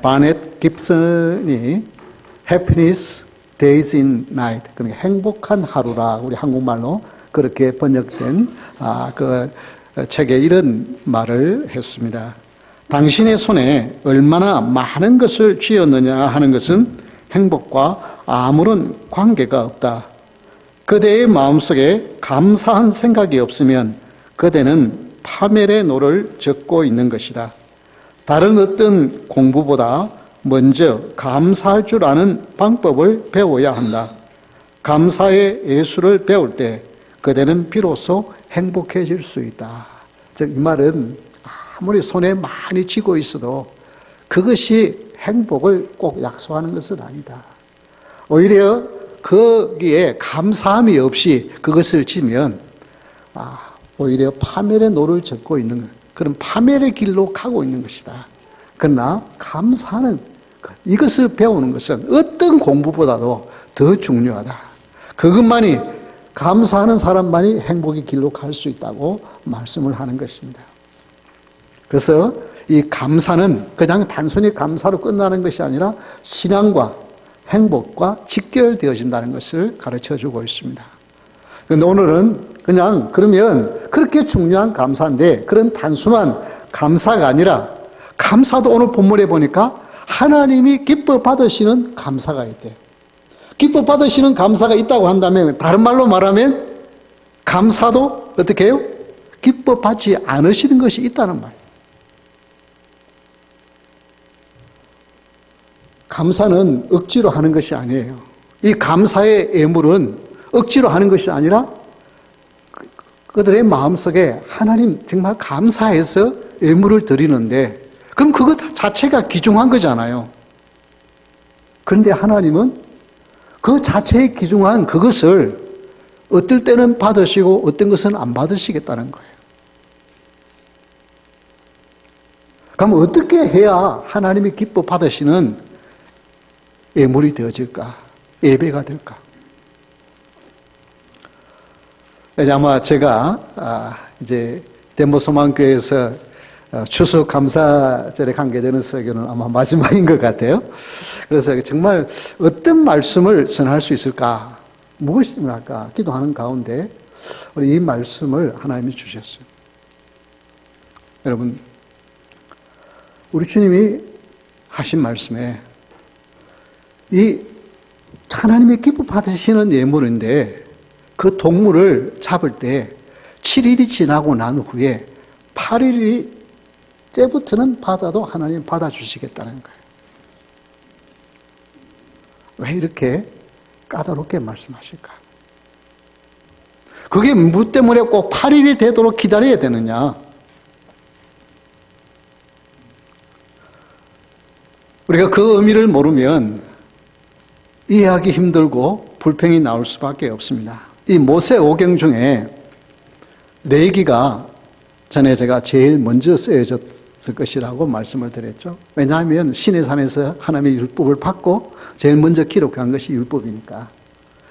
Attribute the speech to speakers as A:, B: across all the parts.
A: 바넷 깁슨이 Happiness Days in Night, 그러니까 행복한 하루라 우리 한국말로 그렇게 번역된 그 책에 이런 말을 했습니다. 당신의 손에 얼마나 많은 것을 쥐었느냐 하는 것은 행복과 아무런 관계가 없다. 그대의 마음속에 감사한 생각이 없으면 그대는 파멸의 노를 젓고 있는 것이다. 다른 어떤 공부보다 먼저 감사할 줄 아는 방법을 배워야 한다. 감사의 예술을 배울 때 그대는 비로소 행복해질 수 있다. 즉, 이 말은 아무리 손에 많이 쥐고 있어도 그것이 행복을 꼭 약속하는 것은 아니다. 오히려 거기에 감사함이 없이 그것을 쥐면 오히려 파멸의 노를 젓고 있는 그런 파멸의 길로 가고 있는 것이다. 그러나 감사하는 이것을 배우는 것은 어떤 공부보다도 더 중요하다. 그것만이 감사하는 사람만이 행복의 길로 갈 수 있다고 말씀을 하는 것입니다. 그래서 이 감사는 그냥 단순히 감사로 끝나는 것이 아니라 신앙과 행복과 직결되어진다는 것을 가르쳐주고 있습니다. 그런데 오늘은 그냥 그러면 그렇게 중요한 감사인데 그런 단순한 감사가 아니라 감사도 오늘 본문에 보니까 하나님이 기뻐 받으시는 감사가 있대요. 기뻐 받으시는 감사가 있다고 한다면 다른 말로 말하면 감사도 어떻게 해요? 기뻐 받지 않으시는 것이 있다는 말이에요. 감사는 억지로 하는 것이 아니에요. 이 감사의 예물은 억지로 하는 것이 아니라 그들의 마음속에 하나님 정말 감사해서 예물을 드리는데 그럼 그것 자체가 귀중한 거잖아요. 그런데 하나님은 그 자체에 귀중한 그것을 어떨 때는 받으시고 어떤 것은 안 받으시겠다는 거예요. 그럼 어떻게 해야 하나님이 기뻐 받으시는 예물이 되어질까? 예배가 될까? 아마 제가 이제 덴보소망교회에서 추수 감사절에 관계되는 설교는 아마 마지막인 것 같아요. 그래서 정말 어떤 말씀을 전할 수 있을까? 무엇입니까? 기도하는 가운데 우리 이 말씀을 하나님이 주셨어요. 여러분, 우리 주님이 하신 말씀에 이 하나님이 기뻐 받으시는 예물인데 그 동물을 잡을 때 7일이 지나고 난 후에 8일이 때부터는 받아도 하나님 받아주시겠다는 거예요. 왜 이렇게 까다롭게 말씀하실까? 그게 뭐 때문에 꼭 8일이 되도록 기다려야 되느냐? 우리가 그 의미를 모르면 이해하기 힘들고 불평이 나올 수밖에 없습니다. 이 모세오경 중에 레위기가 전에 제가 제일 먼저 쓰여졌을 것이라고 말씀을 드렸죠. 왜냐하면 시내산에서 하나님의 율법을 받고 제일 먼저 기록한 것이 율법이니까.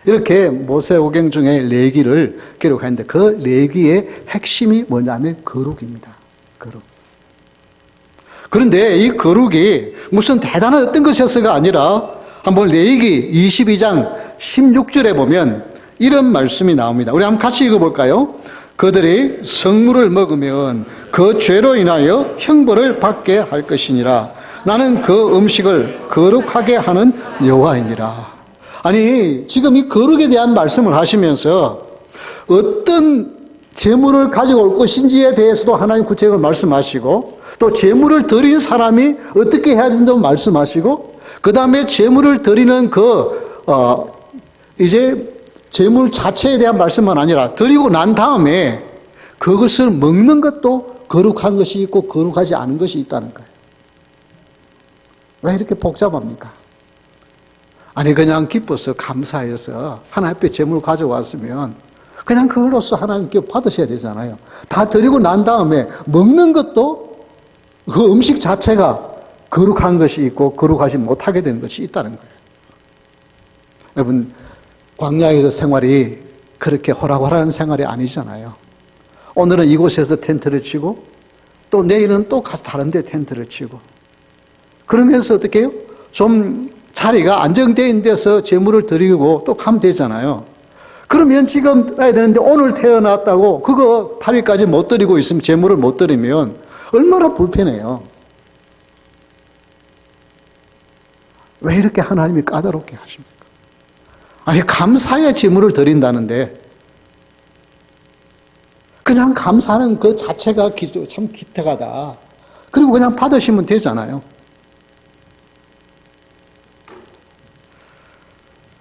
A: 이렇게 모세오경 중에 레위기를 기록하는데 그 레위기의 핵심이 뭐냐면 거룩입니다. 거룩. 그런데 이 거룩이 무슨 대단한 어떤 것이었어가 아니라 한번 레위기 22장 16절에 보면 이런 말씀이 나옵니다. 우리 한번 같이 읽어볼까요? 그들이 성물을 먹으면 그 죄로 인하여 형벌을 받게 할 것이니라. 나는 그 음식을 거룩하게 하는 여호와이니라. 아니, 지금 이 거룩에 대한 말씀을 하시면서 어떤 제물을 가지고 올 것인지에 대해서도 하나님 구체적으로 말씀하시고 또 제물을 드린 사람이 어떻게 해야 된다고 말씀하시고 그 다음에 제물을 드리는 이제 제물 자체에 대한 말씀만 아니라 드리고 난 다음에 그것을 먹는 것도 거룩한 것이 있고 거룩하지 않은 것이 있다는 거예요. 왜 이렇게 복잡합니까? 아니 그냥 기뻐서 감사해서 하나님 앞에 제물을 가져왔으면 그냥 그걸로써 하나님께 받으셔야 되잖아요. 다 드리고 난 다음에 먹는 것도 그 음식 자체가 거룩한 것이 있고 거룩하지 못하게 되는 것이 있다는 거예요. 여러분, 광야에서 생활이 그렇게 호락호락한 생활이 아니잖아요. 오늘은 이곳에서 텐트를 치고 또 내일은 또 가서 다른 데 텐트를 치고 그러면서 어떻게 해요? 좀 자리가 안정된 데서 제물을 드리고 또 가면 되잖아요. 그러면 지금 드려야 되는데 오늘 태어났다고 그거 8일까지 못 드리고 있으면 제물을 못 드리면 얼마나 불편해요. 왜 이렇게 하나님이 까다롭게 하십니까? 아니 감사의 제물을 드린다는데 그냥 감사하는 그 자체가 참 기특하다. 그리고 그냥 받으시면 되잖아요.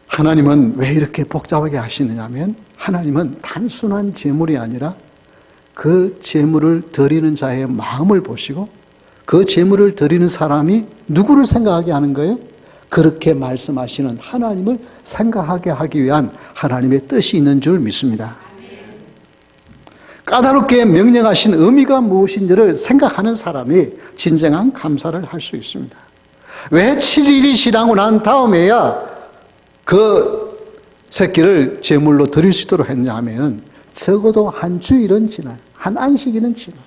A: 하나님은 왜 이렇게 복잡하게 하시느냐면 하나님은 단순한 제물이 아니라 그 제물을 드리는 자의 마음을 보시고 그 제물을 드리는 사람이 누구를 생각하게 하는 거예요? 그렇게 말씀하시는 하나님을 생각하게 하기 위한 하나님의 뜻이 있는 줄 믿습니다. 까다롭게 명령하신 의미가 무엇인지를 생각하는 사람이 진정한 감사를 할 수 있습니다. 왜 7일이 지나고 난 다음에야 그 새끼를 제물로 드릴 수 있도록 했냐 하면 적어도 한 주일은 지나요. 한 안식일은 지나요.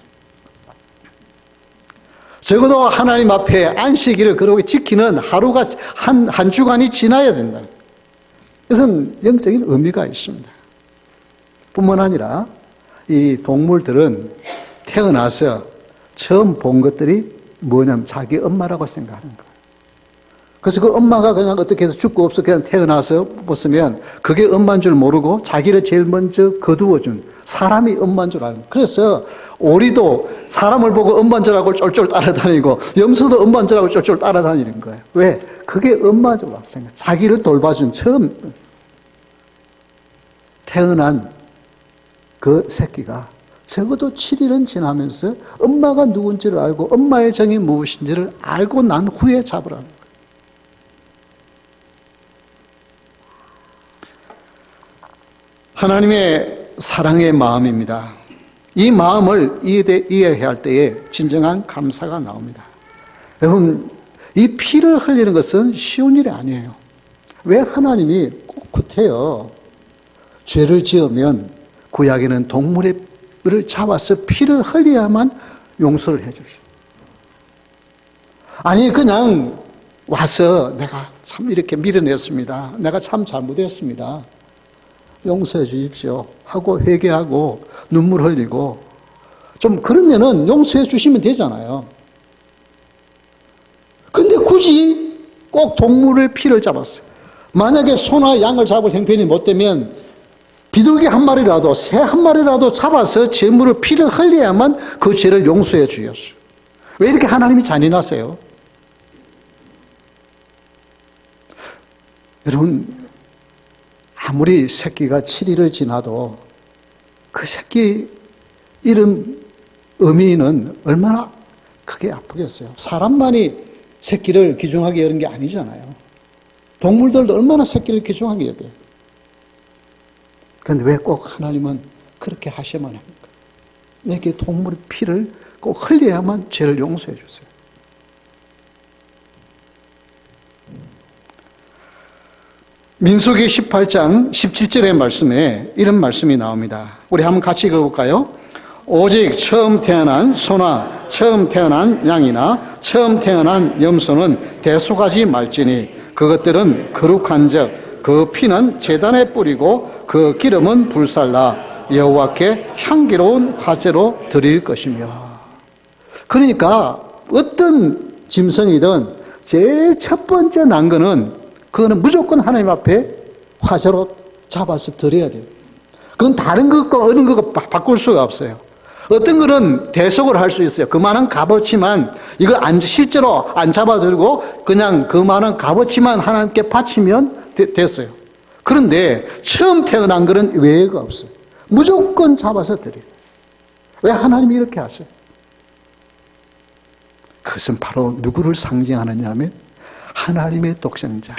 A: 적어도 하나님 앞에 안식일을 그렇게 지키는 하루가 한 주간이 지나야 된다. 그것은 영적인 의미가 있습니다. 뿐만 아니라 이 동물들은 태어나서 처음 본 것들이 뭐냐면 자기 엄마라고 생각하는 거예요. 그래서 그 엄마가 그냥 어떻게 해서 죽고 없어 그냥 태어나서 봤으면 그게 엄마인 줄 모르고 자기를 제일 먼저 거두어준 사람이 엄마인 줄 알고. 그래서 오리도 사람을 보고 엄마인 줄 알고 쫄쫄 따라다니고 염소도 엄마인 줄 알고 쫄쫄 따라다니는 거예요. 왜? 그게 엄마인 줄 알고 생각. 자기를 돌봐준 처음 태어난 그 새끼가 적어도 7일은 지나면서 엄마가 누군지를 알고 엄마의 정이 무엇인지를 알고 난 후에 잡으라는 거예요. 하나님의 사랑의 마음입니다. 이 마음을 이해해야 할 때에 진정한 감사가 나옵니다. 여러분, 이 피를 흘리는 것은 쉬운 일이 아니에요. 왜 하나님이 꼭 그때요. 죄를 지으면 구약에는 동물을 잡아서 피를 흘려야만 용서를 해 주시오. 아니 그냥 와서 내가 참 이렇게 밀어냈습니다. 내가 참 잘못했습니다. 용서해 주십시오 하고 회개하고 눈물 흘리고 좀 그러면은 용서해 주시면 되잖아요. 근데 굳이 꼭 동물의 피를 잡았어요. 만약에 소나 양을 잡을 형편이 못 되면 비둘기 한 마리라도 새 한 마리라도 잡아서 제물을 피를 흘려야만 그 죄를 용서해 주셨어요. 왜 이렇게 하나님이 잔인하세요? 여러분 아무리 새끼가 7일을 지나도 그 새끼 이름 의미는 얼마나 크게 아프겠어요. 사람만이 새끼를 귀중하게 여는 게 아니잖아요. 동물들도 얼마나 새끼를 귀중하게 여겨요. 그런데 왜 꼭 하나님은 그렇게 하셔야만 합니까? 내게 동물의 피를 꼭 흘려야만 죄를 용서해 주세요. 민수기 18장 17절의 말씀에 이런 말씀이 나옵니다. 우리 한번 같이 읽어볼까요? 오직 처음 태어난 소나 처음 태어난 양이나 처음 태어난 염소는 대속하지 말지니 그것들은 거룩한즉 그 피는 제단에 뿌리고 그 기름은 불살라 여호와께 향기로운 화제로 드릴 것이며. 그러니까 어떤 짐승이든 제일 첫 번째 난 거는 그거는 무조건 하나님 앞에 화제로 잡아서 드려야 돼요. 그건 다른 것과 어느 것과 바꿀 수가 없어요. 어떤 거는 대속을 할 수 있어요. 그만한 값어치만 이거 실제로 안 잡아들고 그냥 그만한 값어치만 하나님께 바치면 됐어요. 그런데 처음 태어난 거는 외회가 없어요. 무조건 잡아서 드려요. 왜 하나님이 이렇게 하세요? 그것은 바로 누구를 상징하느냐 하면 하나님의 독생자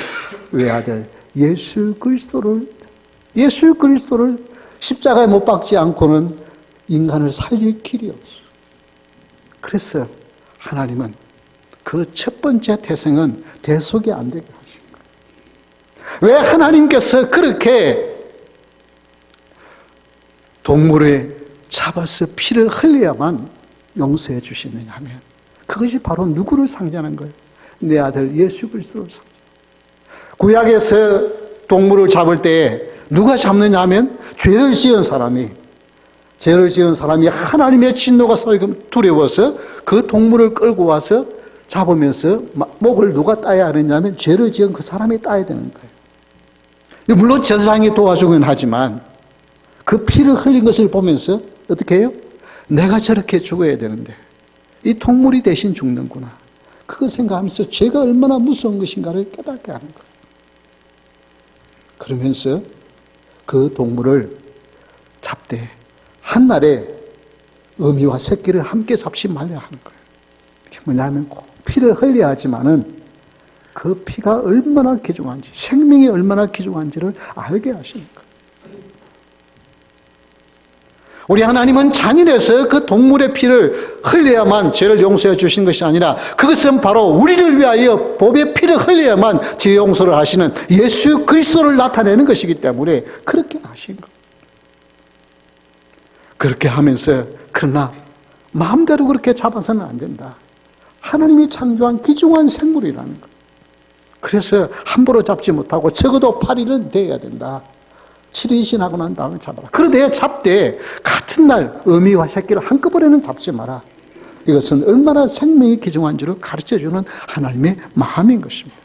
A: 외아들 예수 그리스도를 십자가에 못 박지 않고는 인간을 살릴 길이 없어요. 그래서 하나님은 그 첫 번째 태생은 대속이 안 되게 하신 거예요. 왜 하나님께서 그렇게 동물에 잡아서 피를 흘려야만 용서해 주시느냐 하면 그것이 바로 누구를 상징하는 거예요? 내 아들 예수 그리스도를 섬기라. 구약에서 동물을 잡을 때 누가 잡느냐 하면 죄를 지은 사람이 하나님의 진노가 두려워서 그 동물을 끌고 와서 잡으면서 목을 누가 따야 하느냐면 죄를 지은 그 사람이 따야 되는 거예요. 물론 제사장이 도와주긴 하지만 그 피를 흘린 것을 보면서 어떻게 해요? 내가 저렇게 죽어야 되는데 이 동물이 대신 죽는구나. 그거 생각하면서 죄가 얼마나 무서운 것인가를 깨닫게 하는 거예요. 그러면서 그 동물을 잡되 한날에 어미와 새끼를 함께 잡지 말려 하는 거예요. 그게 뭐냐면 피를 흘려야 하지만은 그 피가 얼마나 귀중한지, 생명이 얼마나 귀중한지를 알게 하시는 거예요. 우리 하나님은 잔인해서 그 동물의 피를 흘려야만 죄를 용서해 주신 것이 아니라 그것은 바로 우리를 위하여 법의 피를 흘려야만 죄 용서를 하시는 예수 그리스도를 나타내는 것이기 때문에 그렇게 하신 거예요. 그렇게 하면서 그러나 마음대로 그렇게 잡아서는 안 된다. 하나님이 창조한 귀중한 생물이라는 거예요. 그래서 함부로 잡지 못하고 적어도 8일은 돼야 된다. 7일 지나고 난 다음에 잡아라. 그런데 잡되 같은 날 어미와 새끼를 한꺼번에는 잡지 마라. 이것은 얼마나 생명이 귀중한지를 가르쳐주는 하나님의 마음인 것입니다.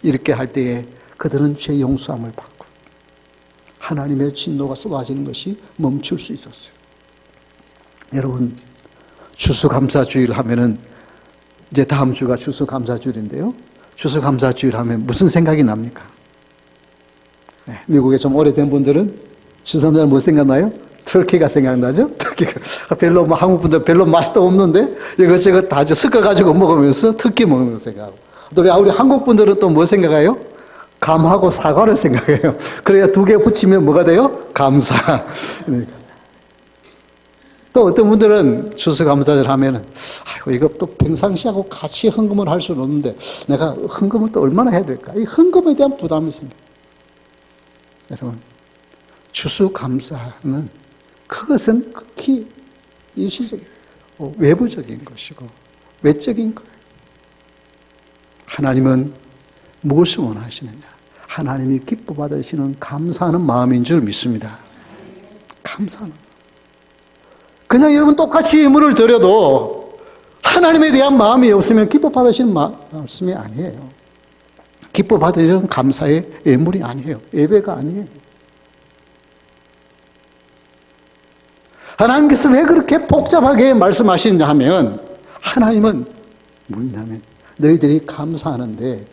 A: 이렇게 할 때에 그들은 죄 용서함을 받고 하나님의 진노가 쏟아지는 것이 멈출 수 있었어요. 여러분, 추수감사주일 하면은 이제 다음 주가 추수감사주일인데요. 추수감사주일 하면 무슨 생각이 납니까? 네, 미국에 좀 오래된 분들은 추수감사절 뭐 생각나요? 터키가 생각나죠? 터키가 별로 한국 분들 별로 맛도 없는데 이것저것 다 섞어가지고 먹으면서 터키 먹는 거 생각하고 또 우리 한국 분들은 또 뭐 생각해요? 감하고 사과를 생각해요. 그래야 두 개 붙이면 뭐가 돼요? 감사. 또 어떤 분들은 추수감사절 하면은 아이고 이거 또 평상시하고 같이 헌금을 할 수는 없는데 내가 헌금을 또 얼마나 해야 될까? 이 헌금에 대한 부담이 생겨요. 여러분, 추수감사는 그것은 극히 일시적인 외부적인 것이고 외적인 거예요. 하나님은 무엇을 원하시느냐? 하나님이 기뻐 받으시는 감사하는 마음인 줄 믿습니다. 감사는 그냥 여러분 똑같이 예물을 드려도 하나님에 대한 마음이 없으면 기뻐 받으시는 말씀이 아니에요. 기뻐 받으시는 감사의 예물이 아니에요. 예배가 아니에요. 하나님께서 왜 그렇게 복잡하게 말씀하시느냐 하면 하나님은 뭐냐면 너희들이 감사하는데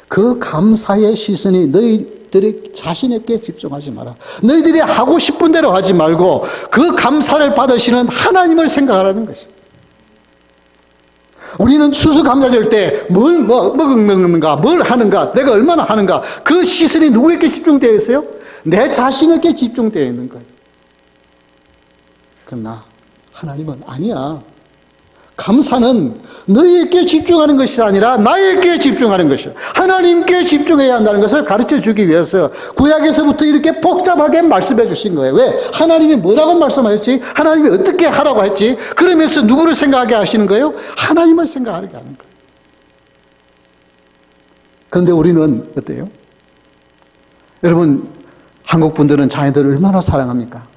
A: 그 감사의 시선이 너희들이 자신에게 집중하지 마라. 너희들이 하고 싶은 대로 하지 말고 그 감사를 받으시는 하나님을 생각하라는 것입니다. 우리는 추수감사절 때 뭘 먹는가, 뭘 하는가, 내가 얼마나 하는가 그 시선이 누구에게 집중되어 있어요? 내 자신에게 집중되어 있는 거예요. 그러나 하나님은 아니야. 감사는 너희에게 집중하는 것이 아니라 나에게 집중하는 것이야. 하나님께 집중해야 한다는 것을 가르쳐 주기 위해서 구약에서부터 이렇게 복잡하게 말씀해 주신 거예요. 왜? 하나님이 뭐라고 말씀하셨지? 하나님이 어떻게 하라고 했지? 그러면서 누구를 생각하게 하시는 거예요? 하나님을 생각하게 하는 거예요. 그런데 우리는 어때요? 여러분, 한국 분들은 자녀들을 얼마나 사랑합니까?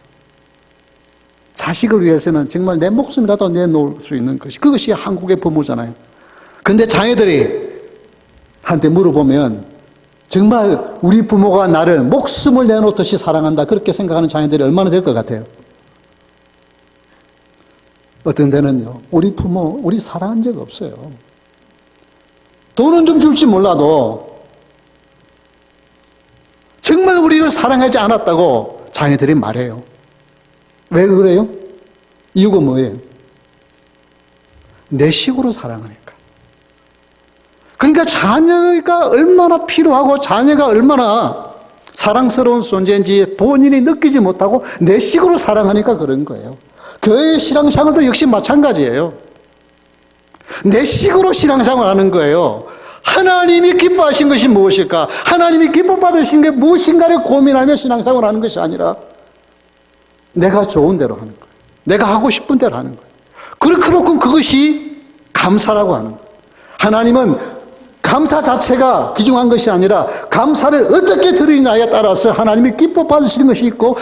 A: 자식을 위해서는 정말 내 목숨이라도 내놓을 수 있는 것이 그것이 한국의 부모잖아요. 그런데 자녀들이 한테 물어보면 정말 우리 부모가 나를 목숨을 내놓듯이 사랑한다 그렇게 생각하는 자녀들이 얼마나 될 것 같아요? 어떤 데는요, 우리 부모 우리 사랑한 적 없어요. 돈은 좀 줄지 몰라도 정말 우리를 사랑하지 않았다고 자녀들이 말해요. 왜 그래요? 이유가 뭐예요? 내 식으로 사랑하니까. 그러니까 자녀가 얼마나 필요하고 자녀가 얼마나 사랑스러운 존재인지 본인이 느끼지 못하고 내 식으로 사랑하니까 그런 거예요. 교회의 신앙생활도 역시 마찬가지예요. 내 식으로 신앙생활을 하는 거예요. 하나님이 기뻐하신 것이 무엇일까? 하나님이 기뻐 받으신 게 무엇인가를 고민하며 신앙생활을 하는 것이 아니라 내가 좋은 대로 하는 거예요. 내가 하고 싶은 대로 하는 거예요. 그렇게 놓고 그것이 감사라고 하는 거예요. 하나님은 감사 자체가 귀중한 것이 아니라 감사를 어떻게 드리느냐에 따라서 하나님이 기뻐 받으시는 것이 있고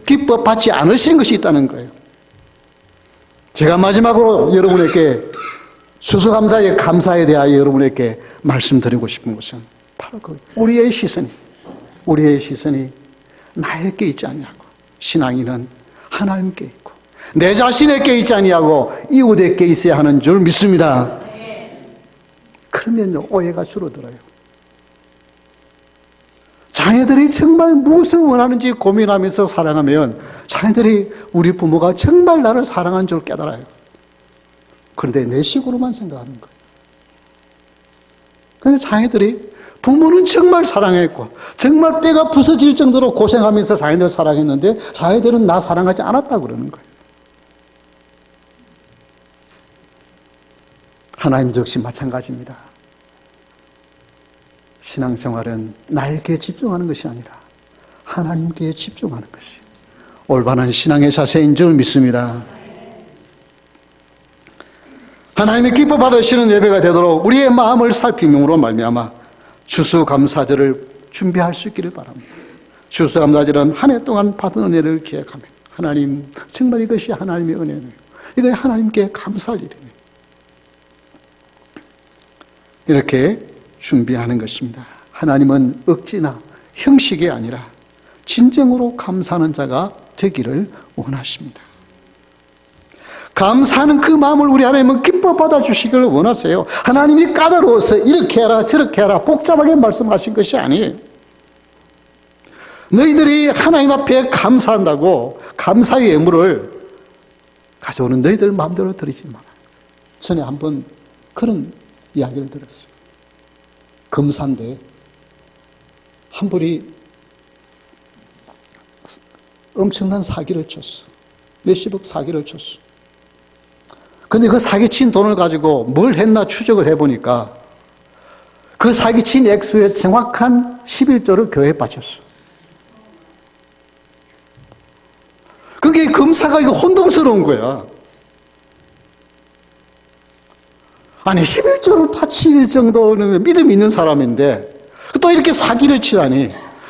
A: 기뻐 받지 않으시는 것이 있다는 거예요. 제가 마지막으로 여러분에게 추수감사의 감사에 대하여 여러분에게 말씀드리고 싶은 것은 바로 우리의 시선이 나에게 있지 아니하고 신앙인은 하나님께 있고 내 자신에게 있지 아니하고 이웃에게 있어야 하는 줄 믿습니다. 그러면요 오해가 줄어들어요. 자녀들이 정말 무엇을 원하는지 고민하면서 사랑하면 자녀들이 우리 부모가 정말 나를 사랑한 줄 깨달아요. 그런데 내 식으로만 생각하는 거예요. 그래서 자녀들이 부모는 정말 사랑했고 정말 뼈가 부서질 정도로 고생하면서 자녀들 사랑했는데 자녀들은 나 사랑하지 않았다고 그러는 거예요. 하나님도 역시 마찬가지입니다. 신앙생활은 나에게 집중하는 것이 아니라 하나님께 집중하는 것이 올바른 신앙의 자세인 줄 믿습니다. 하나님의 기뻐 받으시는 예배가 되도록 우리의 마음을 살핌으로 말미암아 추수감사절을 준비할 수 있기를 바랍니다. 추수감사절은 한 해 동안 받은 은혜를 기억하며 하나님 정말 이것이 하나님의 은혜네요. 이거 하나님께 감사할 일이네요. 이렇게 준비하는 것입니다. 하나님은 억지나 형식이 아니라 진정으로 감사하는 자가 되기를 원하십니다. 감사하는 그 마음을 우리 하나님은 기뻐 받아주시기를 원하세요. 하나님이 까다로워서 이렇게 해라 저렇게 해라 복잡하게 말씀하신 것이 아니에요. 너희들이 하나님 앞에 감사한다고 감사의 예물을 가져오는 너희들 마음대로 드리지 마라. 전에 한번 그런 이야기를 들었어요. 검사인데 한 분이 엄청난 사기를 쳤어. 몇십억 사기를 쳤어. 근데 그 사기친 돈을 가지고 뭘 했나 추적을 해보니까 그 사기친 액수의 정확한 11조를 교회에 바쳤어. 그게 검사가 이거 혼동스러운 거야. 아니 11조를 바칠 정도는 믿음이 있는 사람인데 또 이렇게 사기를 치다니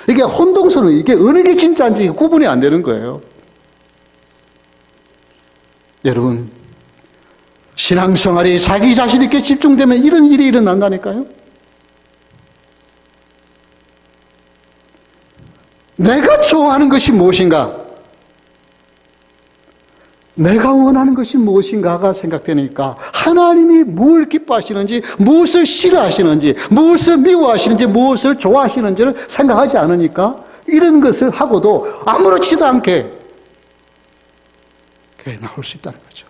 A: 이게 혼동스러워. 이게 어느 게 진짜인지 구분이 안 되는 거예요. 여러분 신앙생활이 자기 자신에게 집중되면 이런 일이 일어난다니까요. 내가 좋아하는 것이 무엇인가? 내가 원하는 것이 무엇인가가 생각되니까 하나님이 뭘 기뻐하시는지, 무엇을 싫어하시는지, 무엇을 미워하시는지, 무엇을 좋아하시는지를 생각하지 않으니까 이런 것을 하고도 아무렇지도 않게 교회에 나올 수 있다는 거죠.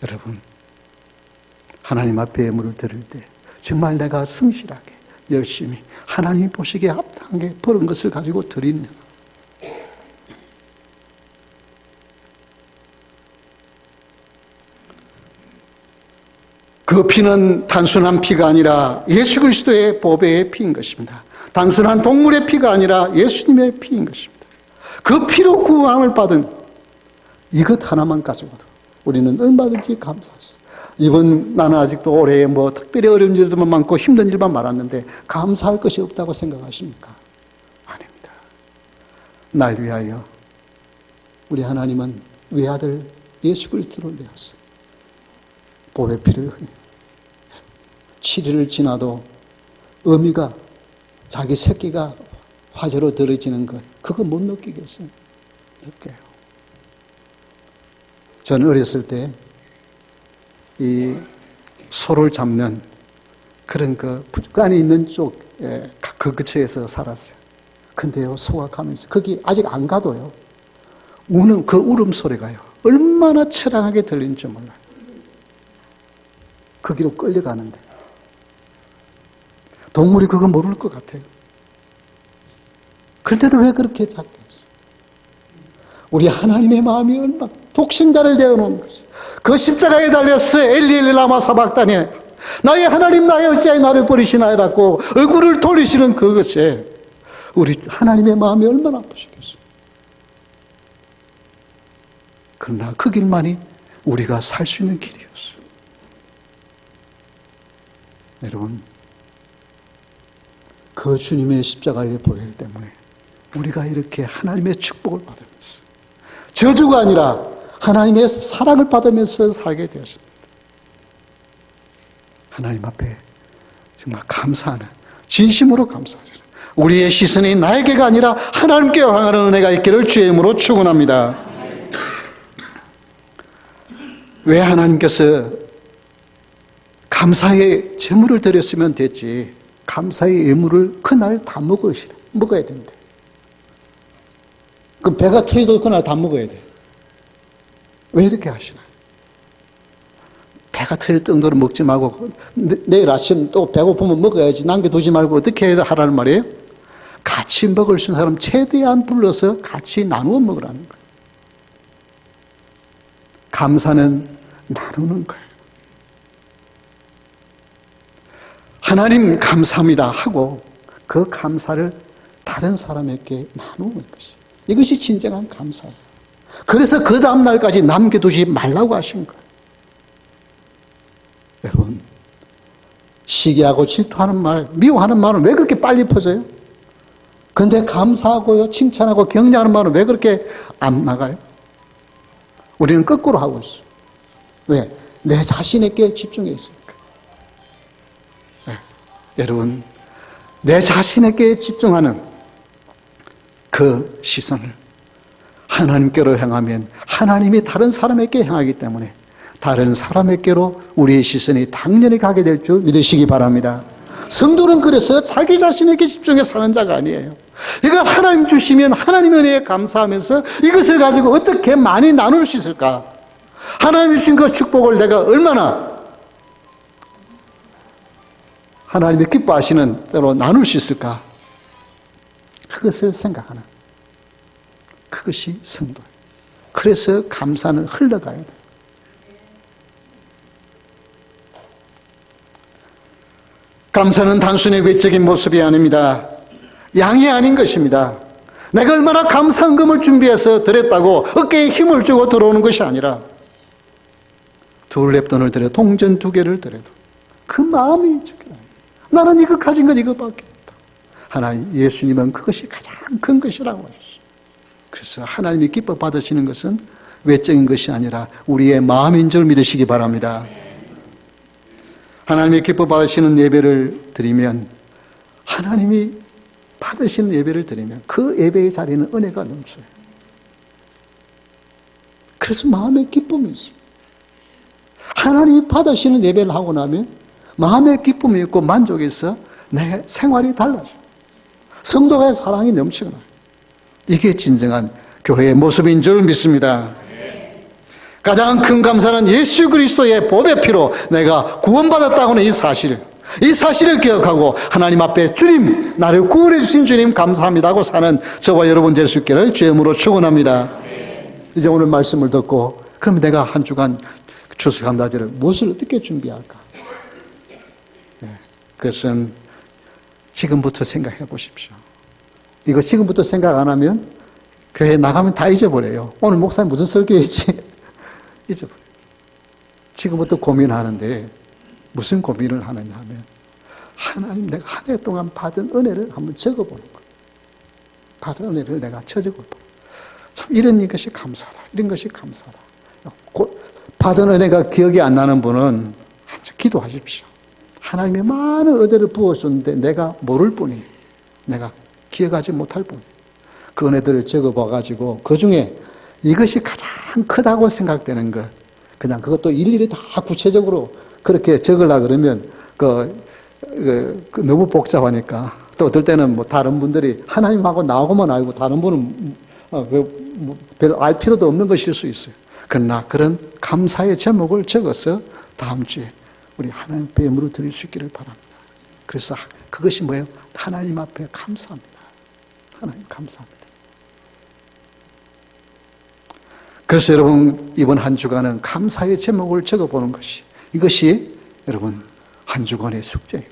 A: 여러분, 하나님 앞에 예물을 드릴 때 정말 내가 성실하게 열심히 하나님 보시기에 합당하게 버는 것을 가지고 드리는 그 피는 단순한 피가 아니라 예수 그리스도의 보배의 피인 것입니다. 단순한 동물의 피가 아니라 예수님의 피인 것입니다. 그 피로 구원을 받은 이것 하나만 가지고도 우리는 얼마든지 감사했어요. 이번 나는 아직도 올해 특별히 어려운 일들만 많고 힘든 일만 많았는데 감사할 것이 없다고 생각하십니까? 아닙니다. 날 위하여 우리 하나님은 외아들 예수 그리스도를 내었어요. 보배 피를 흘려 7일을 지나도 어미가 자기 새끼가 화재로 들어지는 것 그거 못 느끼겠어요? 느껴요. 저는 어렸을 때 이 소를 잡는 그런 그 북간에 있는 쪽에 그 근처에서 살았어요. 근데요 소가 가면서 거기 아직 안 가도요 우는 그 울음소리가요 얼마나 처량하게 들리는지 몰라요. 거기로 끌려가는데 동물이 그거 모를 것 같아요. 그런데도 왜 그렇게 잡게 했어요? 우리 하나님의 마음이 얼마나 독생자를 내어놓은 것이 그 십자가에 달렸어 엘리 라마 사박다니 나의 하나님 나의 어찌하여 나를 버리시나이라고 얼굴을 돌리시는 그것에 우리 하나님의 마음이 얼마나 아프시겠어요. 그러나 그 길만이 우리가 살 수 있는 길이었어요. 여러분 그 주님의 십자가의 보혈 때문에 우리가 이렇게 하나님의 축복을 받으면서 저주가 아니라 하나님의 사랑을 받으면서 살게 되었습니다. 하나님 앞에 정말 감사하는, 진심으로 감사하죠. 우리의 시선이 나에게가 아니라 하나님께 향하는 은혜가 있기를 주의 이름으로 축원합니다. 왜 하나님께서 감사의 제물을 드렸으면 됐지, 감사의 예물을 그날 다 먹어야 된대. 그 배가 터져도 그날 다 먹어야 돼. 왜 이렇게 하시나? 배가 터질 정도로 먹지 말고 내일 아침 또 배고프면 먹어야지, 남겨두지 말고 어떻게 하라는 말이에요? 같이 먹을 수 있는 사람 최대한 불러서 같이 나누어 먹으라는 거예요. 감사는 나누는 거예요. 하나님 감사합니다 하고 그 감사를 다른 사람에게 나누는 것이, 이것이 진정한 감사예요. 그래서 그 다음날까지 남겨두지 말라고 하신 거예요. 여러분, 시기하고 질투하는 말, 미워하는 말은 왜 그렇게 빨리 퍼져요? 근데 감사하고요, 칭찬하고 격려하는 말은 왜 그렇게 안 나가요? 우리는 거꾸로 하고 있어요. 왜? 내 자신에게 집중해 있으니까. 네. 여러분, 내 자신에게 집중하는 그 시선을 하나님께로 향하면 하나님이 다른 사람에게 향하기 때문에 다른 사람에게로 우리의 시선이 당연히 가게 될 줄 믿으시기 바랍니다. 성도는 그래서 자기 자신에게 집중해 사는 자가 아니에요. 이걸 하나님 주시면 하나님 은혜에 감사하면서 이것을 가지고 어떻게 많이 나눌 수 있을까? 하나님 주신 그 축복을 내가 얼마나 하나님이 기뻐하시는 대로 나눌 수 있을까? 그것을 생각하는, 그것이 성도예요. 그래서 감사는 흘러가야 돼요. 감사는 단순히 외적인 모습이 아닙니다. 양이 아닌 것입니다. 내가 얼마나 감사헌금을 준비해서 드렸다고 어깨에 힘을 주고 들어오는 것이 아니라 둘 랩돈을 드려 동전 2개를 드려도 그 마음이 나는 이거 가진 건 이거밖에 없다. 하나님, 예수님은 그것이 가장 큰 것이라고 하셨어요. 그래서 하나님이 기뻐 받으시는 것은 외적인 것이 아니라 우리의 마음인 줄 믿으시기 바랍니다. 하나님이 기뻐 받으시는 예배를 드리면, 하나님이 받으시는 예배를 드리면 그 예배의 자리는 은혜가 넘쳐요. 그래서 마음에 기쁨이 있습니다. 하나님이 받으시는 예배를 하고 나면 마음에 기쁨이 있고 만족이 있어 내 생활이 달라져요. 성도의 사랑이 넘쳐나요. 이게 진정한 교회의 모습인 줄 믿습니다. 가장 큰 감사는 예수 그리스도의 보배 피로 내가 구원받았다고 하는 이 사실을 기억하고 하나님 앞에 주님, 나를 구원해 주신 주님 감사합니다 하고 사는 저와 여러분 될 수 있기를 주의 이름으로 축원합니다. 이제 오늘 말씀을 듣고 그럼 내가 한 주간 추수감사절을 무엇을 어떻게 준비할까? 그것은 지금부터 생각해 보십시오. 이거 지금부터 생각 안 하면 교회 나가면 다 잊어버려요. 오늘 목사님 무슨 설교했지? 잊어버려요. 지금부터 고민하는데 무슨 고민을 하느냐 하면 하나님, 내가 한 해 동안 받은 은혜를 한번 적어보는 거예요. 받은 은혜를 내가 적어보는 거예요. 참 이런 것이 감사하다. 이런 것이 감사하다. 받은 은혜가 기억이 안 나는 분은 기도하십시오. 하나님의 많은 은혜를 부어줬는데 내가 모를 뿐이, 내가 기억하지 못할 뿐이, 그 은혜들을 적어봐가지고 그 중에 이것이 가장 크다고 생각되는 것, 그냥 그것도 일일이 다 구체적으로 그렇게 적으려고 그러면 너무 복잡하니까 또 어떨 때는 뭐 다른 분들이 하나님하고 나하고만 알고 다른 분은 별로 알 필요도 없는 것일 수 있어요. 그러나 그런 감사의 제목을 적어서 다음 주에 우리 하나님 앞에 예물을 드릴 수 있기를 바랍니다. 그래서 그것이 뭐예요? 하나님 앞에 감사합니다. 하나님 감사합니다. 그래서 여러분 이번 한 주간은 감사의 제목을 적어보는 것이, 이것이 여러분 한 주간의 숙제예요.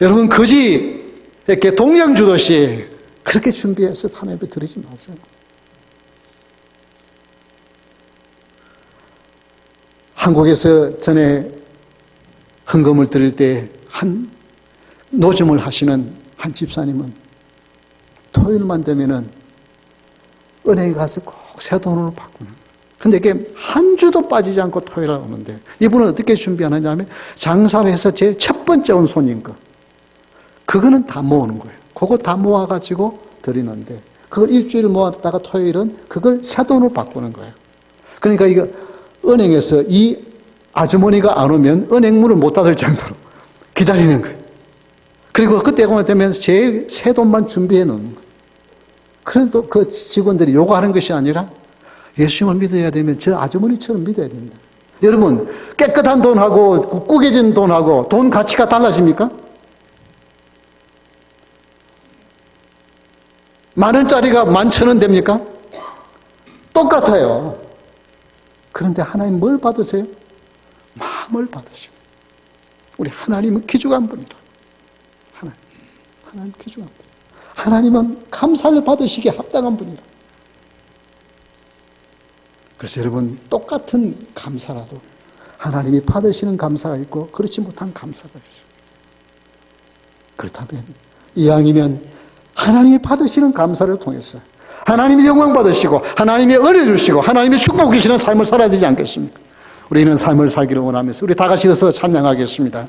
A: 여러분 거지 이렇게 동양 주듯이 그렇게 준비해서 하나님 앞에 드리지 마세요. 한국에서 전에 헌금을 드릴 때 노점을 하시는 한 집사님은 토요일만 되면은 은행에 가서 꼭 새 돈으로 바꾸는. 근데 이게 한 주도 빠지지 않고 토요일에 오는데 이분은 어떻게 준비하느냐면 장사를 해서 제일 첫 번째 온 손인 거. 그거는 다 모으는 거예요. 그거 다 모아가지고 드리는데 그걸 일주일 모았다가 토요일은 그걸 새 돈으로 바꾸는 거예요. 그러니까 이거 은행에서 이 아주머니가 안 오면 은행문을 못 닫을 정도로 기다리는 거예요. 그리고 그때가 되면 제일 새 돈만 준비해 놓는 거예요. 그래도 그 직원들이 요구하는 것이 아니라 예수님을 믿어야 되면 저 아주머니처럼 믿어야 된다. 여러분, 깨끗한 돈하고 꾸겨진 돈하고 돈 가치가 달라집니까? 10,000원짜리가 11,000원 됩니까? 똑같아요. 그런데 하나님 뭘 받으세요? 마음을 받으시고. 우리 하나님은 귀중한 분이다. 하나님 귀중한 분. 하나님은 감사를 받으시기에 합당한 분이다. 그래서 여러분, 똑같은 감사라도 하나님이 받으시는 감사가 있고 그렇지 못한 감사가 있어요. 그렇다면 이왕이면 하나님이 받으시는 감사를 통해서 하나님이 영광 받으시고 하나님이 은혜 주시고 하나님이 축복 주시는 삶을 살아야 되지 않겠습니까? 우리는 삶을 살기를 원하면서 우리 다 같이 서서 찬양하겠습니다.